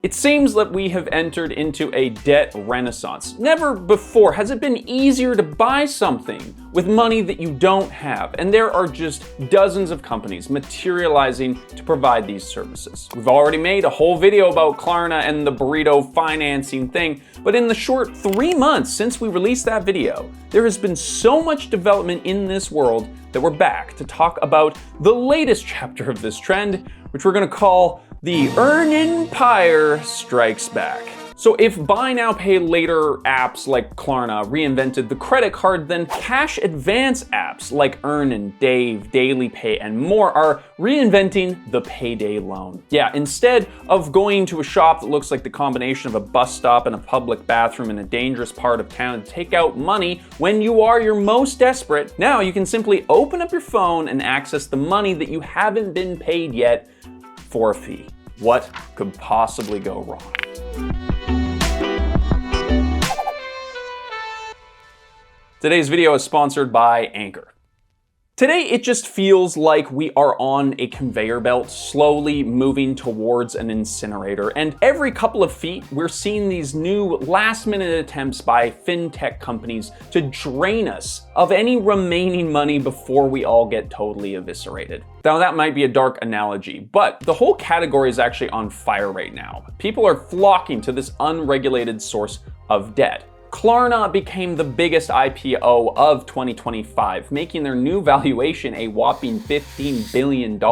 It seems that we have entered into a debt renaissance. Never before has it been easier to buy something with money that you don't have, and there are just dozens of companies materializing to provide these services. We've already made a whole video about Lurana and the burrito financing thing, but in the short 3 months since we released that video, there has been so much development in this world that we're back to talk about the latest chapter of this trend, which we're gonna call the Empire Strikes Back. So if buy now, pay later apps like Klarna reinvented the credit card, then cash advance apps like Earn and Dave, Daily Pay, and more are reinventing the payday loan. Yeah, instead of going to a shop that looks like the combination of a bus stop and a public bathroom in a dangerous part of town to take out money when you are your most desperate, now you can simply open up your phone and access the money that you haven't been paid yet for a fee. What could possibly go wrong? Today's video is sponsored by Anchor. Today, it just feels like we are on a conveyor belt, slowly moving towards an incinerator. And every couple of feet, we're seeing these new last-minute attempts by fintech companies to drain us of any remaining money before we all get totally eviscerated. Now, that might be a dark analogy, but the whole category is actually on fire right now. People are flocking to this unregulated source of debt. Klarna became the biggest IPO of 2025, making their new valuation a whopping $15 billion.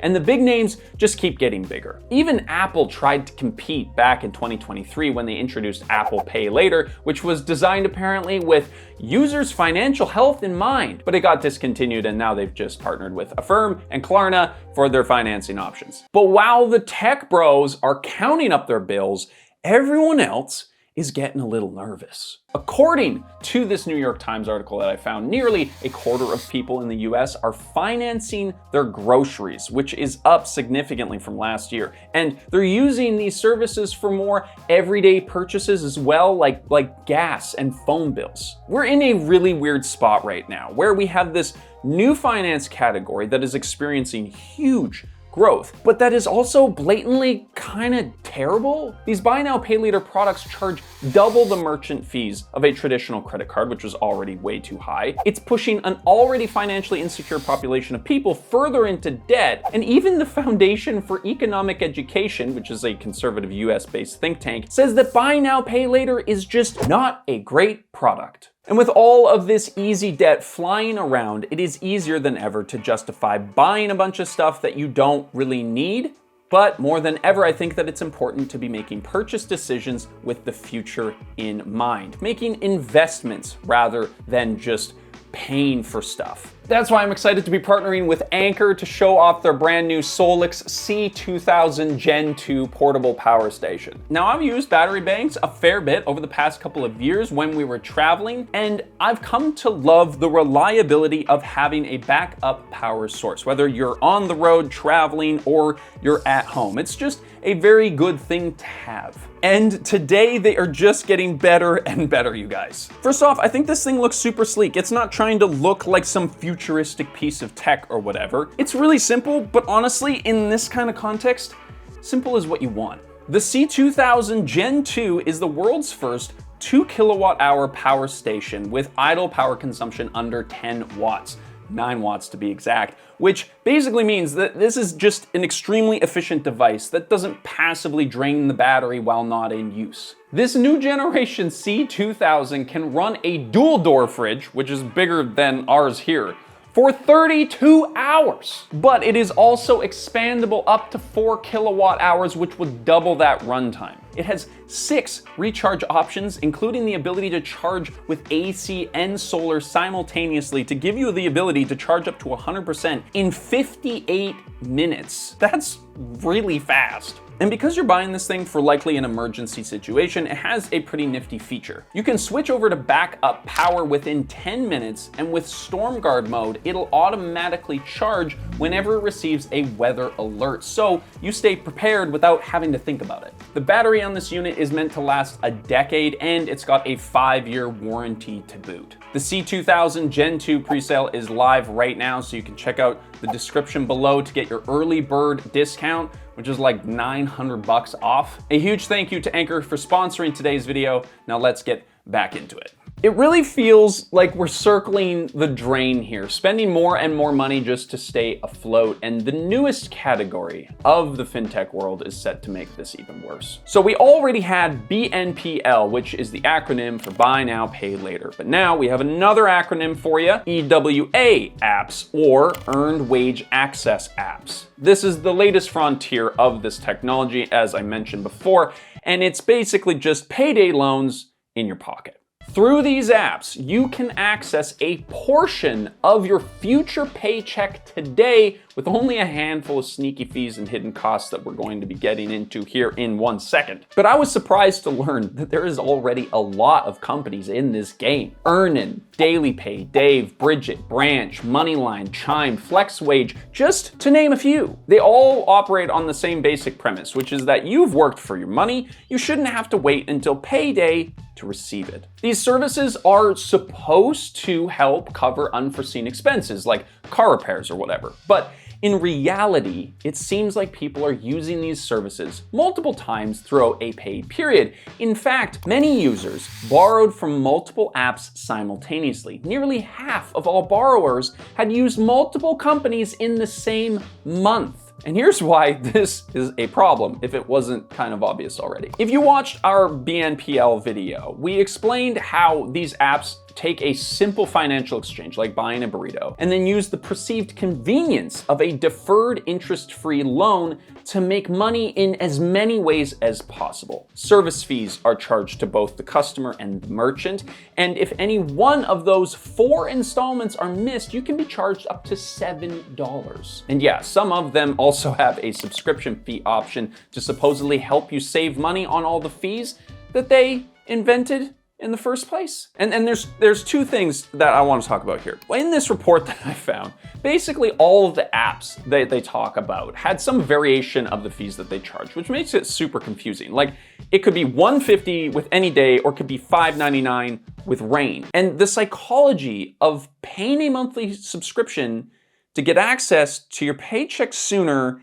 And the big names just keep getting bigger. Even Apple tried to compete back in 2023 when they introduced Apple Pay Later, which was designed apparently with users' financial health in mind, but it got discontinued and now they've just partnered with Affirm and Klarna for their financing options. But while the tech bros are counting up their bills, everyone else is getting a little nervous. According to this New York Times article that I found, nearly a quarter of people in the US are financing their groceries, which is up significantly from last year. And they're using these services for more everyday purchases as well, like gas and phone bills. We're in a really weird spot right now where we have this new finance category that is experiencing huge growth, but that is also blatantly kind of terrible. These buy now, pay later products charge double the merchant fees of a traditional credit card, which was already way too high. It's pushing an already financially insecure population of people further into debt, and even the Foundation for Economic Education, which is a conservative US-based think tank, says that buy now, pay later is just not a great product. And with all of this easy debt flying around, it is easier than ever to justify buying a bunch of stuff that you don't really need. But more than ever, I think that it's important to be making purchase decisions with the future in mind, making investments rather than just paying for stuff. That's why I'm excited to be partnering with Anchor to show off their brand new Solix C2000 Gen 2 portable power station. Now, I've used battery banks a fair bit over the past couple of years when we were traveling, and I've come to love the reliability of having a backup power source, whether you're on the road traveling or you're at home. It's just a very good thing to have. And today they are just getting better and better, you guys. First off, I think this thing looks super sleek. It's not trying to look like some futuristic piece of tech or whatever. It's really simple, but honestly, in this kind of context, simple is what you want. The C2000 Gen 2 is the world's first 2 kilowatt hour power station with idle power consumption under 10 watts. 9 watts to be exact, which basically means that this is just an extremely efficient device that doesn't passively drain the battery while not in use. This new generation C2000 can run a dual door fridge, which is bigger than ours here, for 32 hours. But it is also expandable up to 4 kilowatt hours, which would double that runtime. It has 6 recharge options, including the ability to charge with AC and solar simultaneously to give you the ability to charge up to 100% in 58 minutes. That's really fast. And because you're buying this thing for likely an emergency situation, it has a pretty nifty feature. You can switch over to backup power within 10 minutes, and with Storm Guard mode, it'll automatically charge whenever it receives a weather alert, so you stay prepared without having to think about it. The battery on this unit is meant to last a decade, and it's got a 5-year warranty to boot. The C2000 Gen 2 presale is live right now, so you can check out the description below to get your early bird discount, which is like 900 bucks off. A huge thank you to Anchor for sponsoring today's video. Now let's get back into it. It really feels like we're circling the drain here, spending more and more money just to stay afloat, and the newest category of the fintech world is set to make this even worse. So we already had BNPL, which is the acronym for Buy Now, Pay Later, but now we have another acronym for you, EWA apps, or Earned Wage Access apps. This is the latest frontier of this technology, as I mentioned before, and it's basically just payday loans in your pocket. Through these apps, you can access a portion of your future paycheck today with only a handful of sneaky fees and hidden costs that we're going to be getting into here in 1 second. But I was surprised to learn that there is already a lot of companies in this game. Earnin, Daily Pay, Dave, Bridget, Branch, Moneyline, Chime, FlexWage, just to name a few. They all operate on the same basic premise, which is that you've worked for your money, you shouldn't have to wait until payday to receive it. These services are supposed to help cover unforeseen expenses like car repairs or whatever, but in reality, it seems like people are using these services multiple times throughout a pay period. In fact, many users borrowed from multiple apps simultaneously. Nearly half of all borrowers had used multiple companies in the same month. And here's why this is a problem, if it wasn't kind of obvious already. If you watched our BNPL video, we explained how these apps take a simple financial exchange, like buying a burrito, and then use the perceived convenience of a deferred interest-free loan to make money in as many ways as possible. Service fees are charged to both the customer and the merchant, and if any one of those 4 installments are missed, you can be charged up to $7. And yeah, some of them also have a subscription fee option to supposedly help you save money on all the fees that they invented in the first place. And there's 2 things that I want to talk about here. In this report that I found, basically all of the apps that they talk about had some variation of the fees that they charge, which makes it super confusing. Like, it could be $150 with any day, or it could be $5.99 with rain. And the psychology of paying a monthly subscription to get access to your paycheck sooner,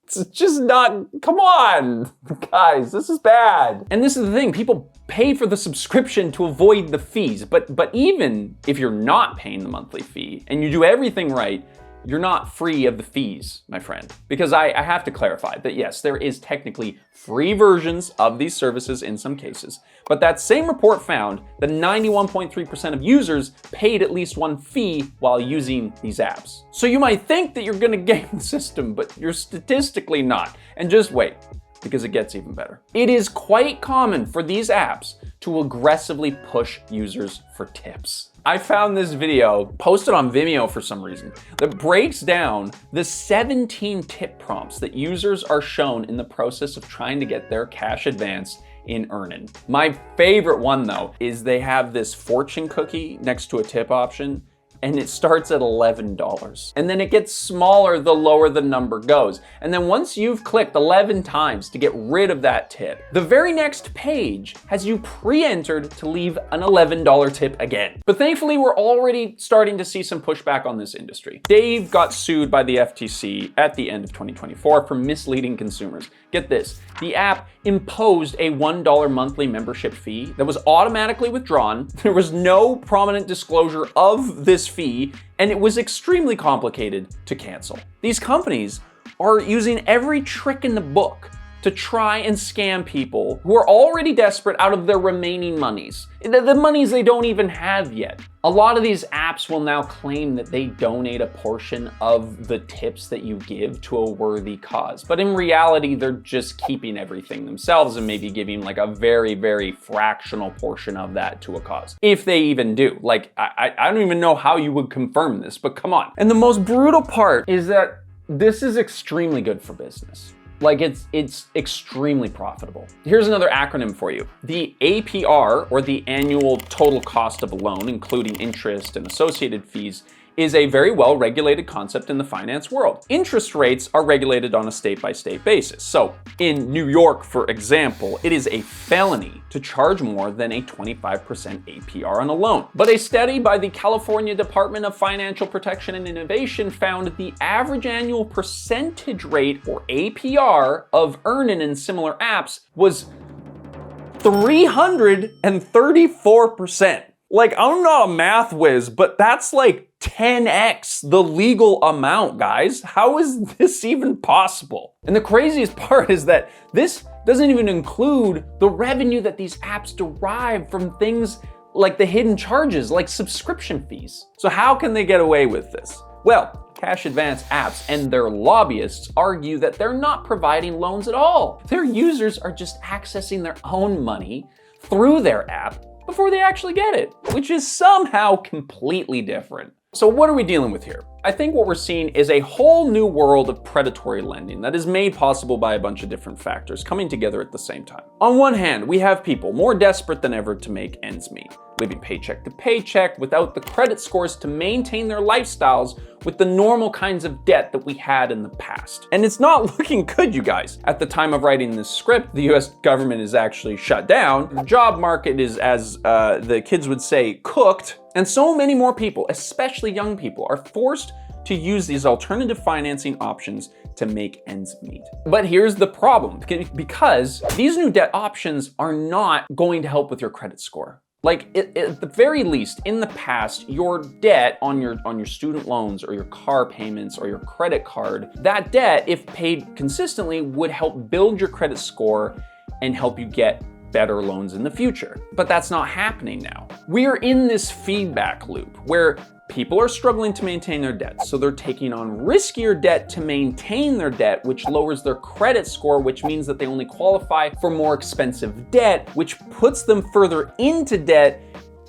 it's just not, come on, guys, this is bad. And this is the thing, people pay for the subscription to avoid the fees, but even if you're not paying the monthly fee and you do everything right, you're not free of the fees, my friend. Because I have to clarify that yes, there is technically free versions of these services in some cases, but that same report found that 91.3% of users paid at least one fee while using these apps. So you might think that you're gonna game the system, but you're statistically not. And just wait, because it gets even better. It is quite common for these apps to aggressively push users for tips. I found this video posted on Vimeo for some reason that breaks down the 17 tip prompts that users are shown in the process of trying to get their cash advance in Earnin. My favorite one though is they have this fortune cookie next to a tip option, and it starts at $11. And then it gets smaller the lower the number goes. And then once you've clicked 11 times to get rid of that tip, the very next page has you pre-entered to leave an $11 tip again. But thankfully, we're already starting to see some pushback on this industry. Dave got sued by the FTC at the end of 2024 for misleading consumers. Get this, the app imposed a $1 monthly membership fee that was automatically withdrawn. There was no prominent disclosure of this fee, and it was extremely complicated to cancel. These companies are using every trick in the book to try and scam people who are already desperate out of their remaining monies, the monies they don't even have yet. A lot of these apps will now claim that they donate a portion of the tips that you give to a worthy cause, but in reality, they're just keeping everything themselves and maybe giving like a very, very fractional portion of that to a cause. If they even do. Like, I don't even know how you would confirm this, but come on. And the most brutal part is that this is extremely good for business. Like, it's extremely profitable. Here's another acronym for you. The APR, or the annual total cost of a loan, including interest and associated fees, is a very well-regulated concept in the finance world. Interest rates are regulated on a state-by-state basis. So in New York, for example, it is a felony to charge more than a 25% APR on a loan. But a study by the California Department of Financial Protection and Innovation found the average annual percentage rate, or APR, of earn-in and similar apps was 334%. Like, I'm not a math whiz, but that's like 10x the legal amount, guys. How is this even possible? And the craziest part is that this doesn't even include the revenue that these apps derive from things like the hidden charges, like subscription fees. So how can they get away with this? Well, cash advance apps and their lobbyists argue that they're not providing loans at all. Their users are just accessing their own money through their app before they actually get it, which is somehow completely different. So what are we dealing with here? I think what we're seeing is a whole new world of predatory lending that is made possible by a bunch of different factors coming together at the same time. On one hand, we have people more desperate than ever to make ends meet, living paycheck to paycheck without the credit scores to maintain their lifestyles with the normal kinds of debt that we had in the past. And it's not looking good, you guys. At the time of writing this script, the US government is actually shut down. The job market is, as the kids would say, cooked. And so many more people, especially young people, are forced to use these alternative financing options to make ends meet. But here's the problem, because these new debt options are not going to help with your credit score. Like, at the very least, in the past, your debt on your student loans or your car payments or your credit card, that debt, if paid consistently, would help build your credit score and help you get better loans in the future. But that's not happening now. We're in this feedback loop where people are struggling to maintain their debt, so they're taking on riskier debt to maintain their debt, which lowers their credit score, which means that they only qualify for more expensive debt, which puts them further into debt,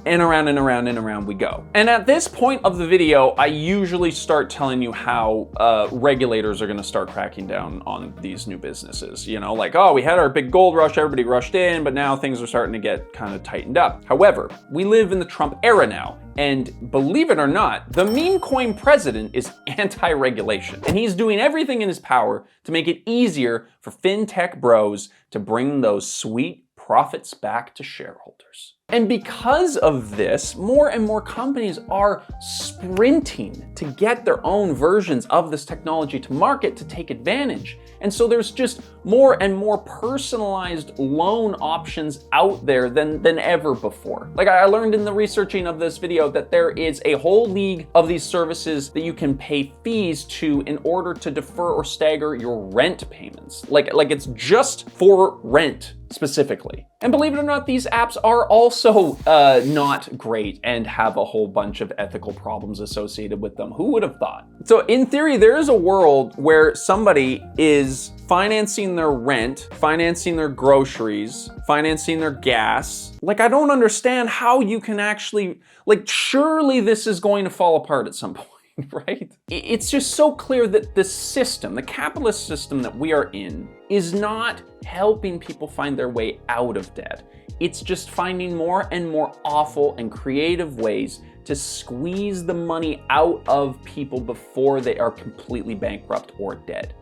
and around and around and around we go. And at this point of the video, I usually start telling you how regulators are gonna start cracking down on these new businesses. You know, like, oh, we had our big gold rush, everybody rushed in, but now things are starting to get kind of tightened up. However, we live in the Trump era now, and believe it or not, the meme coin president is anti-regulation. And he's doing everything in his power to make it easier for fintech bros to bring those sweet profits back to shareholders. And because of this, more and more companies are sprinting to get their own versions of this technology to market to take advantage. And so there's just more and more personalized loan options out there than ever before. Like, I learned in the researching of this video that there is a whole league of these services that you can pay fees to in order to defer or stagger your rent payments. Like it's just for rent specifically. And believe it or not, these apps are also not great and have a whole bunch of ethical problems associated with them. Who would have thought? So in theory, there is a world where somebody is financing their rent, financing their groceries, financing their gas. Like, I don't understand how you can actually, like, surely this is going to fall apart at some point. Right? It's just so clear that the system, the capitalist system that we are in, is not helping people find their way out of debt. It's just finding more and more awful and creative ways to squeeze the money out of people before they are completely bankrupt or dead.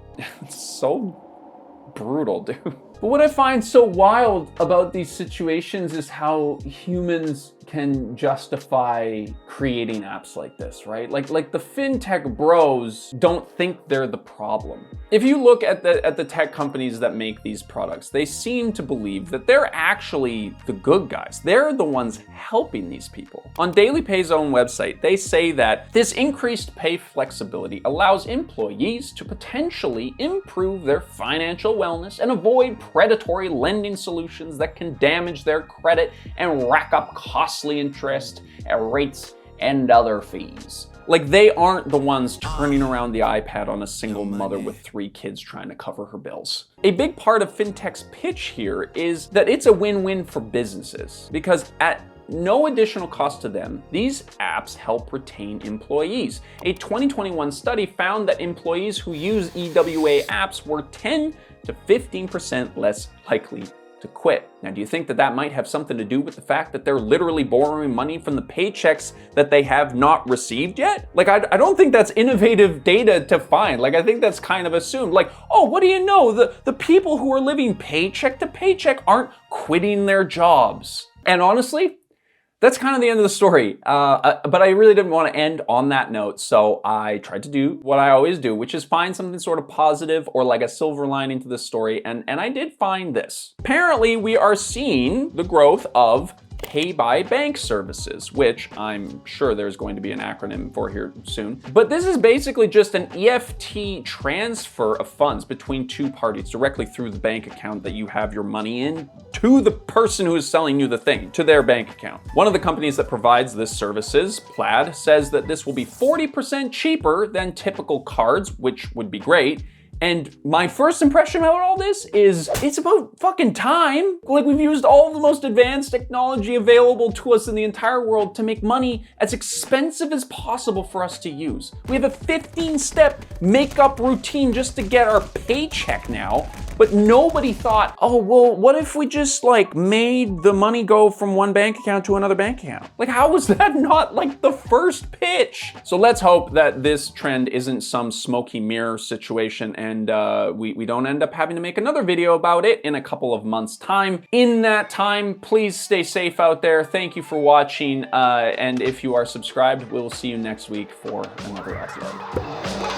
It's so brutal, dude. But what I find so wild about these situations is how humans can justify creating apps like this, right? Like the fintech bros don't think they're the problem. If you look at the tech companies that make these products, they seem to believe that they're actually the good guys. They're the ones helping these people. On DailyPay's own website, they say that this increased pay flexibility allows employees to potentially improve their financial wellness and avoid predatory lending solutions that can damage their credit and rack up costly interest rates and other fees. Like, they aren't the ones turning around the iPad on a single mother with 3 kids trying to cover her bills. A big part of fintech's pitch here is that it's a win-win for businesses, because at no additional cost to them, these apps help retain employees. A 2021 study found that employees who use EWA apps were 10 to 15% less likely to quit. Now, do you think that that might have something to do with the fact that they're literally borrowing money from the paychecks that they have not received yet? Like, I don't think that's innovative data to find. Like, I think that's kind of assumed. Like, oh, what do you know? The people who are living paycheck to paycheck aren't quitting their jobs. And honestly, that's kind of the end of the story. But I really didn't want to end on that note, so I tried to do what I always do, which is find something sort of positive or like a silver lining to this story, and I did find this. Apparently, we are seeing the growth of pay by bank services, which I'm sure there's going to be an acronym for here soon. But this is basically just an EFT transfer of funds between two parties directly through the bank account that you have your money in to the person who is selling you the thing, to their bank account. One of the companies that provides this services, Plaid, says that this will be 40% cheaper than typical cards, which would be great. And my first impression about all this is it's about fucking time. Like, we've used all the most advanced technology available to us in the entire world to make money as expensive as possible for us to use. We have a 15-step makeup routine just to get our paycheck now. But nobody thought, oh, well, what if we just like made the money go from one bank account to another bank account? Like, how was that not like the first pitch? So let's hope that this trend isn't some smoky mirror situation and we don't end up having to make another video about it in a couple of months' time. In that time, please stay safe out there. Thank you for watching. And if you are subscribed, we'll see you next week for another upload.